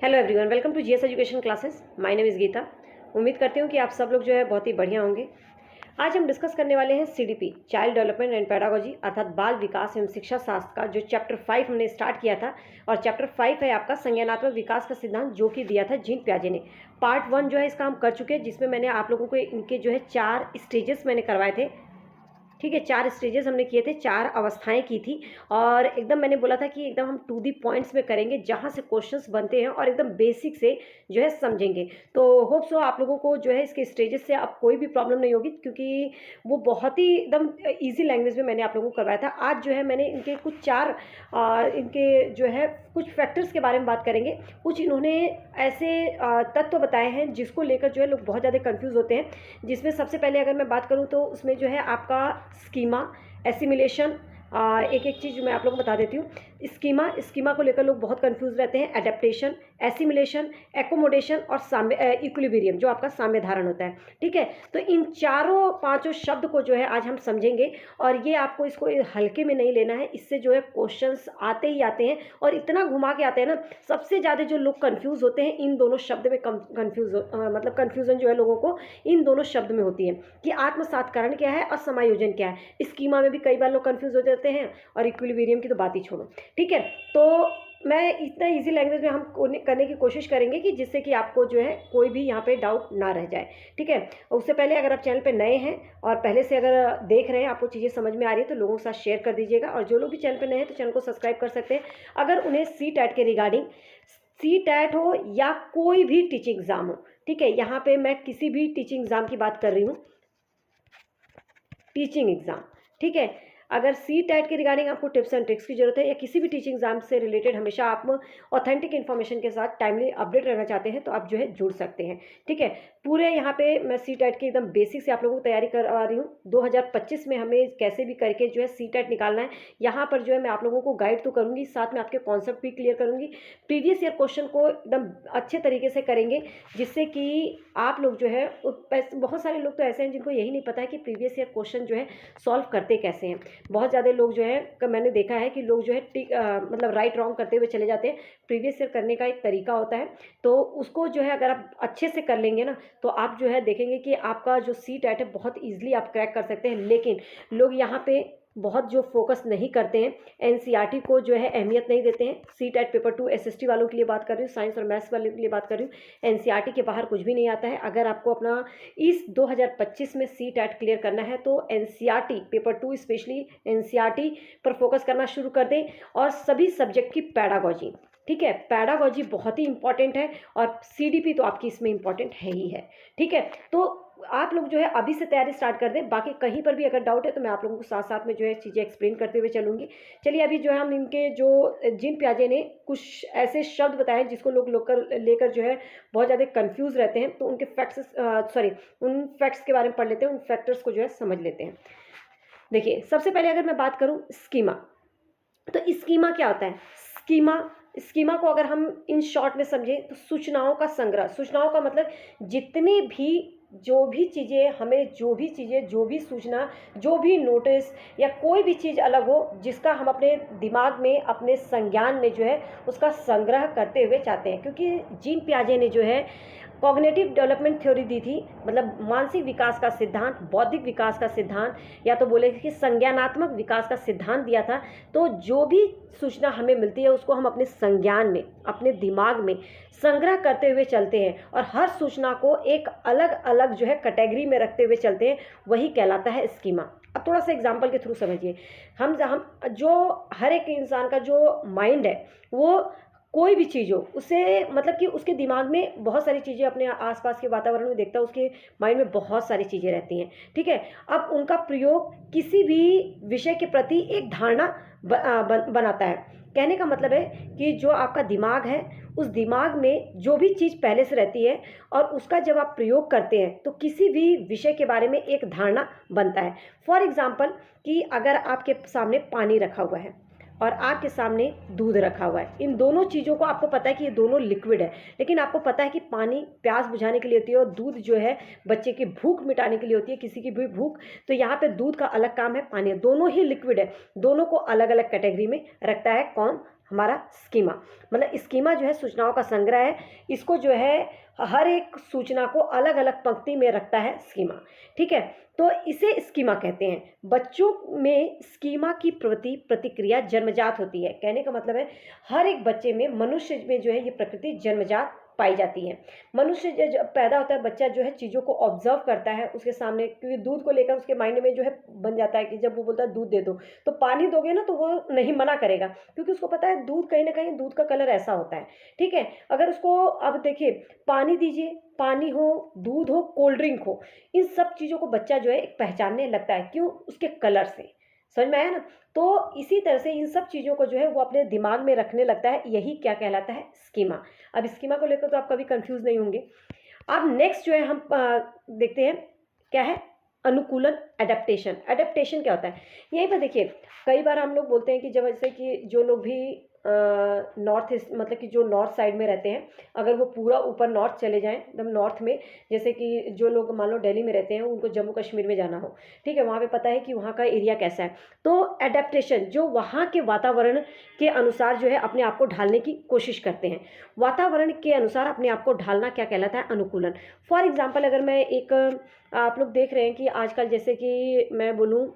Hello everyone, welcome to GS education classes. My name is Geeta. उम्मीद करती हूँ कि आप सब लोग जो है बहुत ही बढ़िया होंगे। आज हम डिस्कस करने वाले हैं CDP, child development and pedagogy, अर्थात बाल विकास एवं शिक्षा शास्त्र का जो चैप्टर 5 हमने स्टार्ट किया था। और चैप्टर 5 है आपका संज्ञानात्मक विकास का सिद्धांत, जो कि दिया था जीन पियाजे ने। पार्ट 1 जो है इसका हम कर चुके हैं, जिसमें मैंने आप लोगों को इनके जो है 4 स्टेजेस मैंने करवाए थे। ठीक है, 4 स्टेजेस हमने किए थे, 4 अवस्थाएं की थी। और एकदम मैंने बोला था कि एकदम हम टू दी पॉइंट्स में करेंगे, जहां से क्वेश्चंस बनते हैं और एकदम बेसिक से जो है समझेंगे। तो होप सो आप लोगों को जो है इसके स्टेजेस से अब कोई भी प्रॉब्लम नहीं होगी, क्योंकि वो बहुत ही एकदम ईजी लैंग्वेज में मैंने आप लोगों को करवाया था। आज जो है मैंने इनके कुछ 4 इनके जो है कुछ फैक्टर्स के बारे में बात करेंगे। कुछ इन्होंने ऐसे तत्व बताए हैं जिसको लेकर जो है लोग बहुत ज़्यादा कंफ्यूज होते हैं। जिसमें सबसे पहले अगर मैं बात करूं तो उसमें जो है आपका स्कीमा, एसिमिलेशन, एक एक चीज़ मैं आप लोगों को बता देती हूँ। स्कीमा को लेकर लोग बहुत कंफ्यूज रहते हैं। एडेप्टेशन, एसिमिलेशन, एकोमोडेशन और इक्विलिब्रियम, जो आपका साम्य धारण होता है। ठीक है, तो इन चारों पांचों शब्द को जो है आज हम समझेंगे। और ये आपको इसको हल्के में नहीं लेना है, इससे जो है क्वेश्चंस आते ही आते हैं और इतना घुमा के आते हैं ना। सबसे ज़्यादा जो लोग कंफ्यूज होते हैं इन दोनों शब्द में, मतलब कंफ्यूजन जो है लोगों को इन दोनों शब्द में होती है कि आत्मसात्करण क्या है और समायोजन क्या है। स्कीमा में भी कई बार लोग कंफ्यूज हो जाते हैं, और इक्विलिब्रियम की तो बात ही छोड़ो। ठीक है, तो मैं इतना इजी लैंग्वेज में हम करने की कोशिश करेंगे कि जिससे कि आपको जो है कोई भी यहाँ पे डाउट ना रह जाए। ठीक है, उससे पहले अगर आप चैनल पे नए हैं और पहले से अगर देख रहे हैं, आपको चीज़ें समझ में आ रही है, तो लोगों के साथ शेयर कर दीजिएगा। और जो लोग भी चैनल पे नए हैं तो चैनल को सब्सक्राइब कर सकते हैं। अगर उन्हें CTET के रिगार्डिंग, CTET हो या कोई भी टीचिंग एग्जाम हो, ठीक है, यहाँ पे मैं किसी भी टीचिंग एग्जाम की बात कर रही हूँ, टीचिंग एग्जाम। ठीक है, अगर CTET के रिगार्डिंग आपको टिप्स एंड ट्रिक्स की जरूरत है, या किसी भी टीचिंग एग्जाम से रिलेटेड हमेशा आप ऑथेंटिक इन्फॉर्मेशन के साथ टाइमली अपडेट रहना चाहते हैं, तो आप जो है जुड़ सकते हैं। ठीक है, पूरे यहाँ पे मैं CTET की एकदम बेसिक से आप लोगों को तैयारी करवा रही हूँ। 2025 में हमें कैसे भी करके जो है CTET निकालना है, यहाँ पर जो है मैं आप लोगों को गाइड तो करूँगी, साथ में आपके कॉन्सेप्ट भी क्लियर करूँगी। प्रीवियस ईयर क्वेश्चन को एकदम अच्छे तरीके से करेंगे, जिससे कि आप लोग जो है, बहुत सारे लोग तो ऐसे हैं जिनको यही नहीं पता है कि प्रीवियस ईयर क्वेश्चन जो है सॉल्व करते कैसे हैं। बहुत ज़्यादा लोग जो है, मैंने देखा है कि लोग जो है मतलब राइट रॉन्ग करते हुए चले जाते हैं। प्रीवियस ईयर करने का एक तरीका होता है, तो उसको जो है अगर आप अच्छे से कर लेंगे ना, तो आप जो है देखेंगे कि आपका जो CTET है बहुत ईजिली आप क्रैक कर सकते हैं। लेकिन लोग यहाँ पे बहुत जो फोकस नहीं करते हैं, NCERT को जो है अहमियत नहीं देते हैं। CTET पेपर 2 SST वालों के लिए बात कर रही हूँ, साइंस और मैथ्स वालों के लिए बात कर रही हूँ। NCERT के बाहर कुछ भी नहीं आता है। अगर आपको अपना इस 2025 में CTET क्लियर करना है, तो NCERT पेपर 2 स्पेशली NCERT पर फोकस करना शुरू कर दें, और सभी सब्जेक्ट की पैडागोजी। ठीक है, पैडागोजी बहुत ही इंपॉर्टेंट है, और CDP तो आपकी इसमें इंपॉर्टेंट है ही है। ठीक है, तो आप लोग जो है अभी से तैयारी स्टार्ट कर दें। बाकी कहीं पर भी अगर डाउट है तो मैं आप लोगों को साथ साथ में जो है चीज़ें एक्सप्लेन करते हुए चलूँगी। चलिए, अभी जो है हम इनके जो जीन पियाजे ने कुछ ऐसे शब्द बताए हैं जिसको लोग लेकर जो है बहुत ज़्यादा कंफ्यूज रहते हैं, तो उनके उन फैक्ट्स के बारे में पढ़ लेते हैं, उन फैक्टर्स को जो है समझ लेते हैं। देखिए, सबसे पहले अगर मैं बात करूँ स्कीमा, तो स्कीमा क्या होता है? स्कीमा को अगर हम इन शॉर्ट में समझें तो सूचनाओं का संग्रह। सूचनाओं का मतलब जितनी भी जो भी चीज़ें हमें, जो भी सूचना, जो भी नोटिस या कोई भी चीज़ अलग हो, जिसका हम अपने दिमाग में, अपने संज्ञान में जो है उसका संग्रह करते हुए चाहते हैं। क्योंकि जीन पियाजे ने जो है कॉग्निटिव डेवलपमेंट थ्योरी दी थी, मतलब मानसिक विकास का सिद्धांत, बौद्धिक विकास का सिद्धांत, या तो बोले कि संज्ञानात्मक विकास का सिद्धांत दिया था। तो जो भी सूचना हमें मिलती है उसको हम अपने संज्ञान में, अपने दिमाग में संग्रह करते हुए चलते हैं, और हर सूचना को एक अलग अलग जो है कैटेगरी में रखते हुए चलते हैं। वही कहलाता है स्कीमा। अब थोड़ा सा एग्जाम्पल के थ्रू समझिए। हम जो हर एक इंसान का जो माइंड है, वो कोई भी चीज़ हो, उसे मतलब कि उसके दिमाग में बहुत सारी चीज़ें, अपने आसपास के वातावरण में देखता है, उसके माइंड में बहुत सारी चीज़ें रहती हैं। ठीक है, अब उनका प्रयोग किसी भी विषय के प्रति एक धारणा बनाता है। कहने का मतलब है कि जो आपका दिमाग है, उस दिमाग में जो भी चीज़ पहले से रहती है, और उसका जब आप प्रयोग करते हैं तो किसी भी विषय के बारे में एक धारणा बनता है। फॉर एग्जाम्पल, कि अगर आपके सामने पानी रखा हुआ है और आपके सामने दूध रखा हुआ है, इन दोनों चीज़ों को आपको पता है कि ये दोनों लिक्विड है, लेकिन आपको पता है कि पानी प्यास बुझाने के लिए होती है, और दूध जो है बच्चे की भूख मिटाने के लिए होती है, किसी की भी भूख। तो यहाँ पे दूध का अलग काम है, पानी, दोनों ही लिक्विड है। दोनों को अलग अलग कैटेगरी में रखता है कौन? हमारा स्कीमा, मतलब स्कीमा जो है सूचनाओं का संग्रह है। इसको जो है हर एक सूचना को अलग अलग पंक्ति में रखता है स्कीमा, ठीक है। तो इसे स्कीमा कहते हैं। बच्चों में स्कीमा की प्रवृत्ति प्रतिक्रिया जन्मजात होती है। कहने का मतलब है हर एक बच्चे में, मनुष्य में जो है ये प्रकृति जन्मजात पाई जाती है। मनुष्य जब पैदा होता है, बच्चा जो है चीज़ों को ऑब्जर्व करता है उसके सामने, क्योंकि दूध को लेकर उसके माइंड में जो है बन जाता है कि जब वो बोलता है दूध दे दो, तो पानी दोगे ना तो वो नहीं मना करेगा, क्योंकि उसको पता है दूध कहीं ना कहीं दूध का कलर ऐसा होता है, ठीक है। अगर उसको अब देखिए पानी दीजिए, पानी हो, दूध हो, कोल्ड ड्रिंक हो, इन सब चीज़ों को बच्चा जो है एक पहचानने लगता है। क्यों? उसके कलर से। समझ में आया ना? तो इसी तरह से इन सब चीज़ों को जो है वो अपने दिमाग में रखने लगता है। यही क्या कहलाता है? स्कीमा। अब स्कीमा को लेकर तो आप कभी कंफ्यूज नहीं होंगे। अब नेक्स्ट जो है हम देखते हैं क्या है? अनुकूलन, एडेप्टेशन। एडेप्टेशन क्या होता है? यहीं पर देखिए कई बार हम लोग बोलते हैं कि जब जैसे कि जो लोग भी नॉर्थ ईस्ट, मतलब कि जो नॉर्थ साइड में रहते हैं, अगर वो पूरा ऊपर नॉर्थ चले जाएं एकदम नॉर्थ में, जैसे कि जो लोग मान लो दिल्ली में रहते हैं, उनको जम्मू कश्मीर में जाना हो, ठीक है, वहाँ पे पता है कि वहाँ का एरिया कैसा है, तो एडेप्टेशन जो वहाँ के वातावरण के अनुसार जो है अपने आप को ढालने की कोशिश करते हैं। वातावरण के अनुसार अपने आप को ढालना क्या कहलाता है? अनुकूलन। फॉर एग्जाम्पल अगर मैं एक आप लोग देख रहे हैं कि आजकल जैसे कि मैं बोलूँ,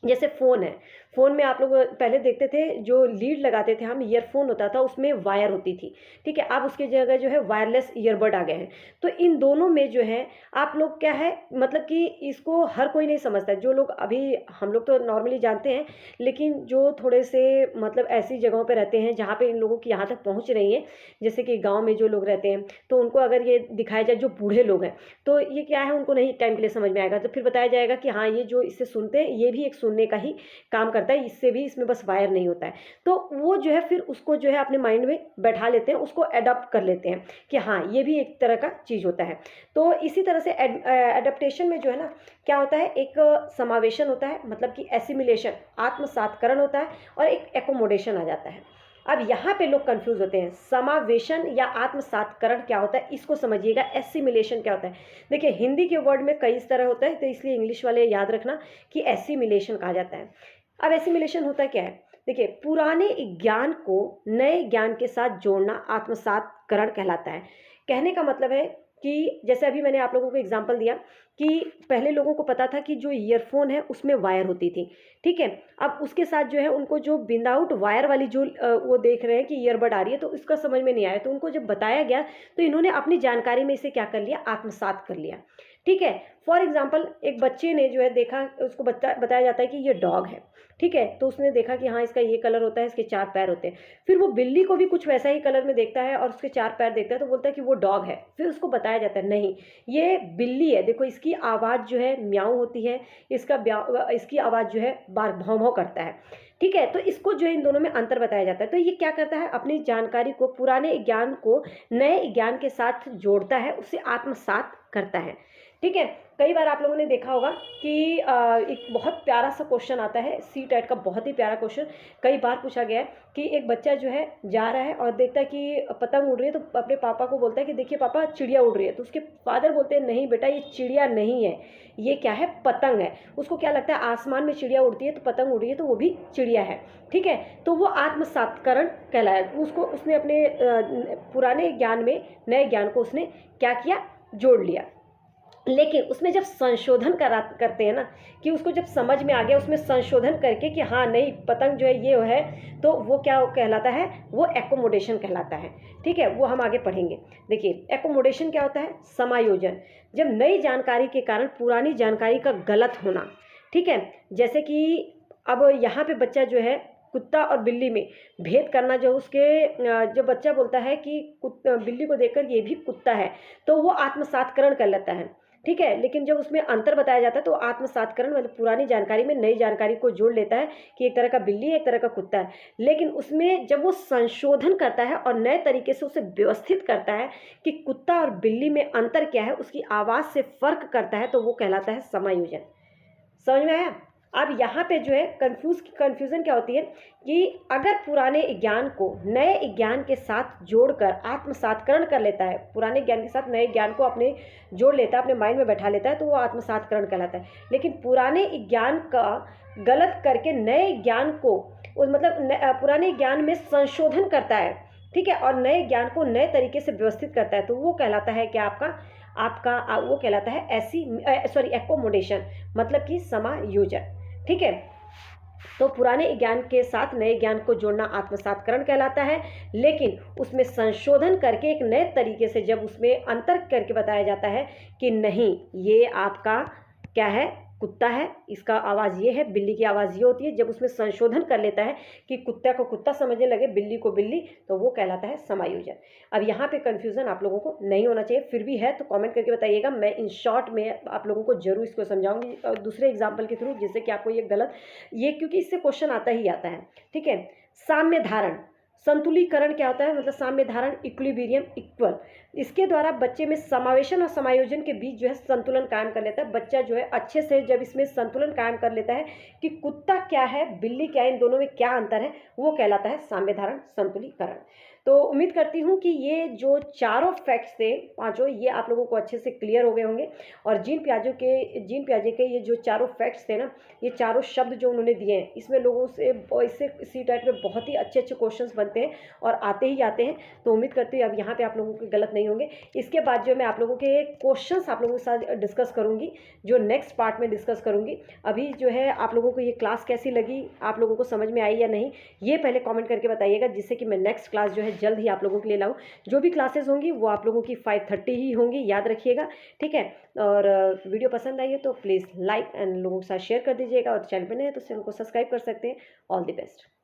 जैसे फ़ोन है, फ़ोन में आप लोग पहले देखते थे जो लीड लगाते थे हम, ईयरफ़ोन होता था, उसमें वायर होती थी, ठीक है। अब उसकी जगह जो है वायरलेस ईयरबड आ गए हैं। तो इन दोनों में जो है आप लोग क्या है, मतलब कि इसको हर कोई नहीं समझता है। जो लोग अभी, हम लोग तो नॉर्मली जानते हैं, लेकिन जो थोड़े से मतलब ऐसी जगहों पे रहते हैं जहाँ पे इन लोगों की यहाँ तक पहुँच नहीं है, जैसे कि गाँव में जो लोग रहते हैं, तो उनको अगर ये दिखाया जाए, जो बूढ़े लोग हैं, तो ये क्या है उनको नहीं टाइम के लिए समझ में आएगा। तो फिर बताया जाएगा कि हाँ, ये जो इससे सुनते हैं ये भी एक सुनने का ही काम करता है, इससे भी, इसमें बस वायर नहीं होता है। तो वो जो है फिर उसको जो है अपने माइंड में बैठा लेते हैं, उसको एडॉप्ट कर लेते हैं कि हाँ ये भी एक तरह का चीज़ होता है। तो इसी तरह से एडेप्टेशन में जो है ना क्या होता है, एक समावेशन होता है, मतलब कि एसिमिलेशन, आत्मसातकरण होता है, और एक एकोमोडेशन आ जाता है। अब यहाँ पे लोग कंफ्यूज होते हैं, समावेशन या आत्मसातकरण क्या होता है इसको समझिएगा, एसिमिलेशन क्या होता है। देखिए हिंदी के वर्ड में कई इस तरह होता है, तो इसलिए इंग्लिश वाले याद रखना कि एसिमिलेशन कहा जाता है। अब एसिमिलेशन होता क्या है? देखिए पुराने ज्ञान को नए ज्ञान के साथ जोड़ना आत्मसातकरण कहलाता है। कहने का मतलब है कि जैसे अभी मैंने आप लोगों को एग्जांपल दिया कि पहले लोगों को पता था कि जो ईयरफोन है उसमें वायर होती थी, ठीक है। अब उसके साथ जो है उनको जो विदाउट वायर वाली जो वो देख रहे हैं कि ईयरबड आ रही है, तो इसका समझ में नहीं आया, तो उनको जब बताया गया तो इन्होंने अपनी जानकारी में इसे क्या कर लिया, आत्मसात कर लिया, ठीक है। फॉर एग्जाम्पल एक बच्चे ने जो है देखा, उसको बताया जाता है कि ये डॉग है, ठीक है, तो उसने देखा कि हाँ इसका ये कलर होता है, इसके 4 पैर होते हैं। फिर वो बिल्ली को भी कुछ वैसा ही कलर में देखता है और उसके 4 पैर देखता है, तो बोलता है कि वो डॉग है। फिर उसको बताया जाता है नहीं ये बिल्ली है, देखो इसकी आवाज़ जो है म्याऊं होती है, इसकी आवाज़ जो है बार भौं भौं करता है, ठीक है। तो इसको जो है इन दोनों में अंतर बताया जाता है। तो ये क्या करता है, अपनी जानकारी को, पुराने ज्ञान को नए ज्ञान के साथ जोड़ता है, उसे आत्मसात करता है, ठीक है। कई बार आप लोगों ने देखा होगा कि एक बहुत प्यारा सा क्वेश्चन आता है, सी टेट का बहुत ही प्यारा क्वेश्चन, कई बार पूछा गया है कि एक बच्चा जो है जा रहा है और देखता है कि पतंग उड़ रही है, तो अपने पापा को बोलता है कि देखिए पापा चिड़िया उड़ रही है। तो उसके फादर बोलते हैं नहीं बेटा ये चिड़िया नहीं है, ये क्या है, पतंग है। उसको क्या लगता है आसमान में चिड़िया उड़ती है तो पतंग उड़ रही है तो वो भी चिड़िया है, ठीक है। तो वो आत्मसातकरण कहलाया, उसको उसने अपने पुराने ज्ञान में नए ज्ञान को उसने क्या किया, जोड़ लिया। लेकिन उसमें जब संशोधन करते हैं ना, कि उसको जब समझ में आ गया, उसमें संशोधन करके कि हाँ नहीं पतंग जो है ये है, तो वो क्या कहलाता है, वो एकोमोडेशन कहलाता है, ठीक है। वो हम आगे पढ़ेंगे। देखिए एकोमोडेशन क्या होता है, समायोजन, जब नई जानकारी के कारण पुरानी जानकारी का गलत होना, ठीक है। जैसे कि अब यहाँ पे बच्चा जो है कुत्ता और बिल्ली में भेद करना, जो उसके जो बच्चा बोलता है कि बिल्ली को देखकर ये भी कुत्ता है, तो वो आत्मसातकरण कर लेता है, ठीक है। लेकिन जब उसमें अंतर बताया जाता है तो आत्मसातकरण मतलब पुरानी जानकारी में नई जानकारी को जोड़ लेता है कि एक तरह का बिल्ली है, एक तरह का कुत्ता है। लेकिन उसमें जब वो संशोधन करता है और नए तरीके से उसे व्यवस्थित करता है कि कुत्ता और बिल्ली में अंतर क्या है, उसकी आवाज़ से फर्क करता है, तो वो कहलाता है समायोजन। समझ में आया? अब यहाँ पे जो है कन्फ्यूज़न क्या होती है कि अगर पुराने ज्ञान को नए ज्ञान के साथ जोड़कर आत्मसातकरण कर लेता है, पुराने ज्ञान के साथ नए ज्ञान को अपने जोड़ लेता है, अपने माइंड में बैठा लेता है, तो वो आत्मसातकरण कहलाता है। लेकिन पुराने ज्ञान का गलत करके नए ज्ञान को मतलब पुराने ज्ञान में संशोधन करता है, ठीक है, और नए ज्ञान को नए तरीके से व्यवस्थित करता है, तो वो कहलाता है क्या आपका आपका वो कहलाता है एकोमोडेशन, मतलब कि समायोजन, ठीक है। तो पुराने ज्ञान के साथ नए ज्ञान को जोड़ना आत्मसातकरण कहलाता है, लेकिन उसमें संशोधन करके एक नए तरीके से जब उसमें अंतर करके बताया जाता है कि नहीं ये आपका क्या है, कुत्ता है, इसका आवाज़ ये है, बिल्ली की आवाज़ ये होती है, जब उसमें संशोधन कर लेता है कि कुत्ता को कुत्ता समझने लगे, बिल्ली को बिल्ली, तो वो कहलाता है समायोजन। अब यहाँ पे कन्फ्यूज़न आप लोगों को नहीं होना चाहिए, फिर भी है तो कमेंट करके बताइएगा, मैं इन शॉर्ट में आप लोगों को जरूर इसको समझाऊंगी दूसरे एग्जाम्पल के थ्रू, जिससे कि आपको ये क्योंकि इससे क्वेश्चन आता ही आता है, ठीक है। साम्य धारण, संतुलीकरण क्या होता है, मतलब साम्य धारण, इक्विलिब्रियम, इक्वल, इसके द्वारा बच्चे में समावेशन और समायोजन के बीच जो है संतुलन कायम कर लेता है बच्चा, जो है अच्छे से जब इसमें संतुलन कायम कर लेता है कि कुत्ता क्या है बिल्ली क्या है, इन दोनों में क्या अंतर है, वो कहलाता है साम्य धारण, संतुलीकरण। तो उम्मीद करती हूँ कि ये जो चारों फैक्ट्स थे पांचों, ये आप लोगों को अच्छे से क्लियर हो गए होंगे। और जीन पियाजे के ये जो चारों फैक्ट्स थे ना, ये चारों शब्द जो उन्होंने दिए हैं, इसमें लोगों से इससे सी टाइप में बहुत ही अच्छे अच्छे क्वेश्चंस बनते हैं और आते ही आते हैं। तो उम्मीद करती हूँ अब यहाँ पे आप लोगों के गलत नहीं होंगे। इसके बाद जो मैं आप लोगों के क्वेश्चंस आप लोगों के साथ डिस्कस करूँगी, जो नेक्स्ट पार्ट में डिस्कस करूँगी। अभी जो है आप लोगों को ये क्लास कैसी लगी, आप लोगों को समझ में आई या नहीं, ये पहले कॉमेंट करके बताइएगा, जिससे कि मैं नेक्स्ट क्लास जो है जल्द ही आप लोगों के लिए लाऊं। जो भी क्लासेस होंगी वो आप लोगों की 5:30 ही होंगी, याद रखिएगा, ठीक है। और वीडियो पसंद आई है तो प्लीज़ लाइक एंड लोगों के साथ शेयर कर दीजिएगा, और चैनल पर नए हैं तो चैनल को सब्सक्राइब कर सकते हैं। All the best.